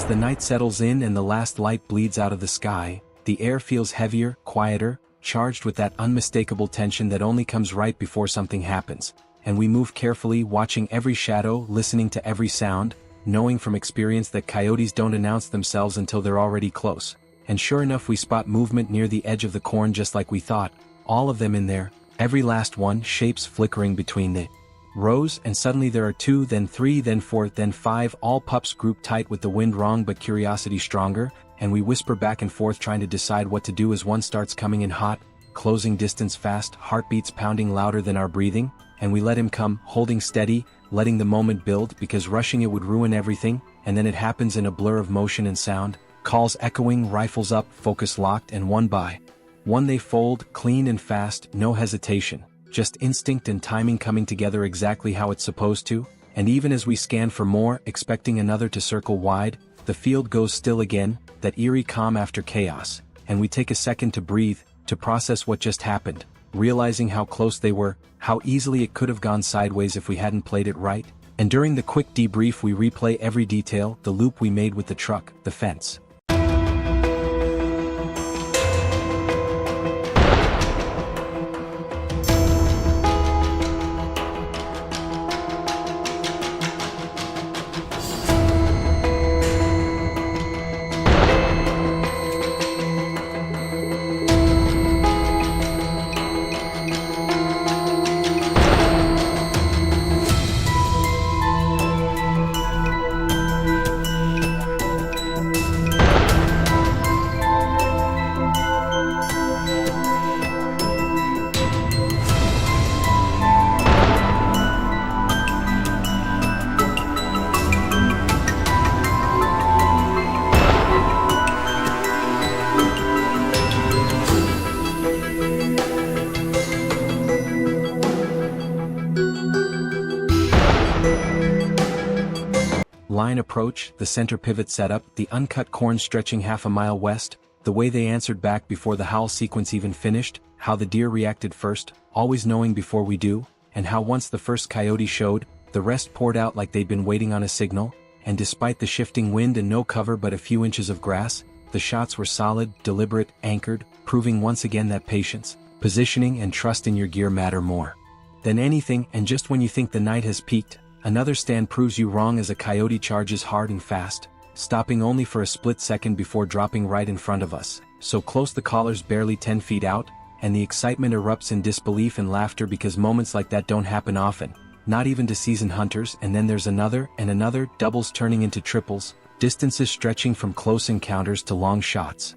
the night settles in and the last light bleeds out of the sky, the air feels heavier, quieter, charged with that unmistakable tension that only comes right before something happens, and we move carefully, watching every shadow, listening to every sound, knowing from experience that coyotes don't announce themselves until they're already close. And sure enough, we spot movement near the edge of the corn just like we thought, all of them in there, every last one, shapes flickering between the rows, and suddenly there are 2, then 3, then 4, then 5, all pups grouped tight with the wind wrong but curiosity stronger, and we whisper back and forth trying to decide what to do as one starts coming in hot, closing distance fast, heartbeats pounding louder than our breathing, and we let him come, holding steady, letting the moment build because rushing it would ruin everything, and then it happens in a blur of motion and sound, calls echoing, rifles up, focus locked, and one by one they fold, clean and fast, no hesitation, just instinct and timing coming together exactly how it's supposed to, and even as we scan for more, expecting another to circle wide, the field goes still again, that eerie calm after chaos, and we take a second to breathe, to process what just happened, realizing how close they were, how easily it could have gone sideways if we hadn't played it right, and during the quick debrief we replay every detail, the loop we made with the truck, the fence. Line approach, the center pivot setup, the uncut corn stretching half a mile west, the way they answered back before the howl sequence even finished, how the deer reacted first, always knowing before we do, and how once the first coyote showed, the rest poured out like they'd been waiting on a signal, and despite the shifting wind and no cover but a few inches of grass, the shots were solid, deliberate, anchored, proving once again that patience, positioning and trust in your gear matter more than anything. And just when you think the night has peaked, another stand proves you wrong as a coyote charges hard and fast, stopping only for a split second before dropping right in front of us, so close the collar's barely 10 feet out, and the excitement erupts in disbelief and laughter because moments like that don't happen often, not even to seasoned hunters. And then there's another and another, doubles turning into triples, distances stretching from close encounters to long shots.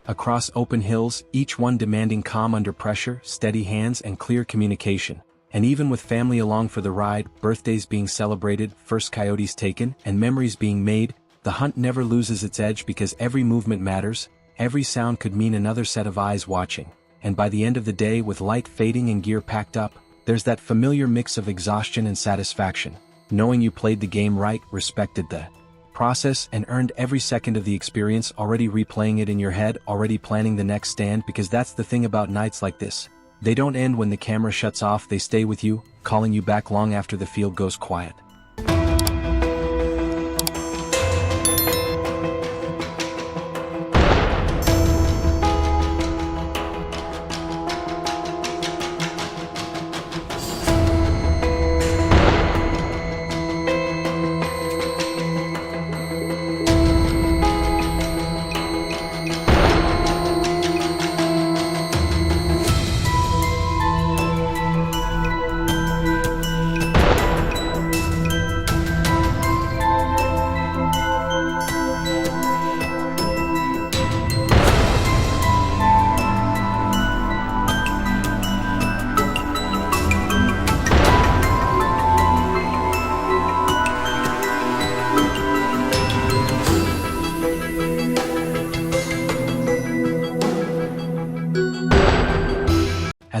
Across open hills, each one demanding calm under pressure, steady hands and clear communication. And even with family along for the ride, birthdays being celebrated, first coyotes taken, and memories being made, the hunt never loses its edge because every movement matters, every sound could mean another set of eyes watching. And by the end of the day, with light fading and gear packed up, there's that familiar mix of exhaustion and satisfaction, knowing you played the game right, respected the process, and earned every second of the experience, already replaying it in your head, already planning the next stand. Because that's the thing about nights like this. They don't end when the camera shuts off, they stay with you, calling you back long after the field goes quiet.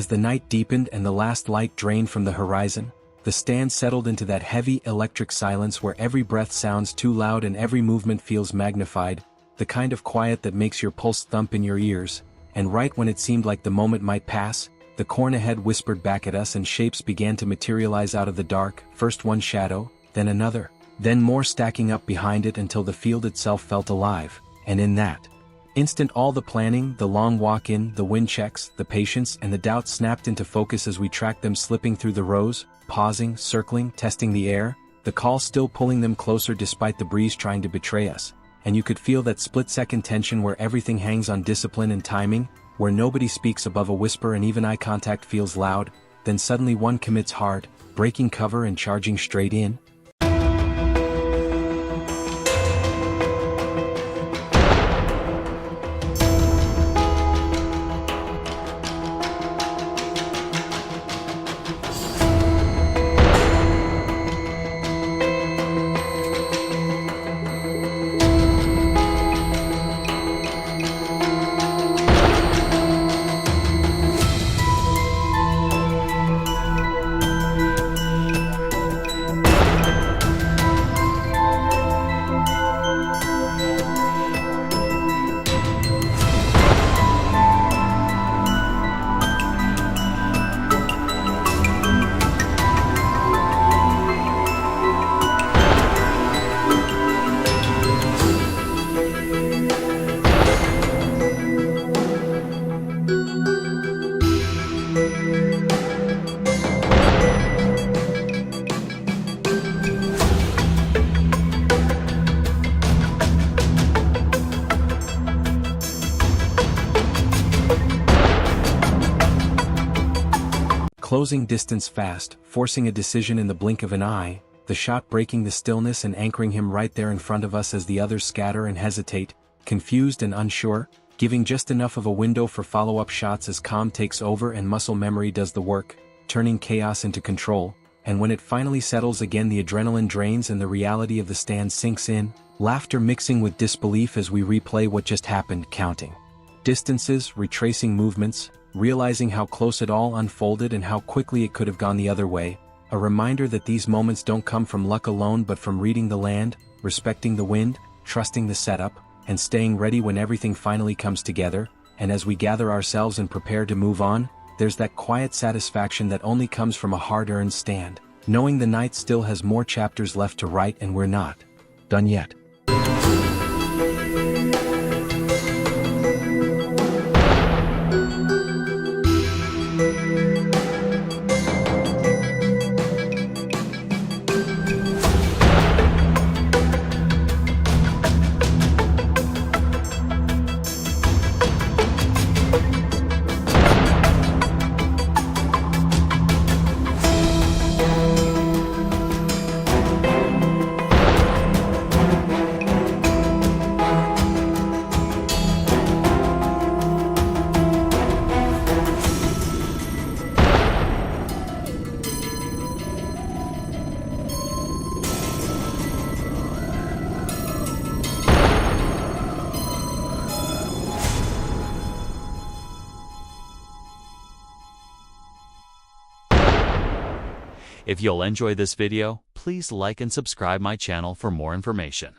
the night deepened and the last light drained from the horizon, the stand settled into that heavy electric silence where every breath sounds too loud and every movement feels magnified, the kind of quiet that makes your pulse thump in your ears, and right when it seemed like the moment might pass, the corn ahead whispered back at us and shapes began to materialize out of the dark, first one shadow, then another, then more stacking up behind it until the field itself felt alive, and in that instant all the planning, the long walk in, the wind checks, the patience and the doubt snapped into focus as we tracked them slipping through the rows, pausing, circling, testing the air, the call still pulling them closer despite the breeze trying to betray us, and you could feel that split-second tension where everything hangs on discipline and timing, where nobody speaks above a whisper and even eye contact feels loud, then suddenly one commits hard, breaking cover and charging straight in. Closing distance fast, forcing a decision in the blink of an eye, the shot breaking the stillness and anchoring him right there in front of us as the others scatter and hesitate, confused and unsure, giving just enough of a window for follow-up shots as calm takes over and muscle memory does the work, turning chaos into control, and when it finally settles again the adrenaline drains and the reality of the stand sinks in, laughter mixing with disbelief as we replay what just happened, counting distances, retracing movements, realizing how close it all unfolded and how quickly it could have gone the other way, a reminder that these moments don't come from luck alone but from reading the land, respecting the wind, trusting the setup, and staying ready when everything finally comes together, and as we gather ourselves and prepare to move on, there's that quiet satisfaction that only comes from a hard-earned stand, knowing the night still has more chapters left to write and we're not done yet. If you'll enjoy this video, please like and subscribe my channel for more information.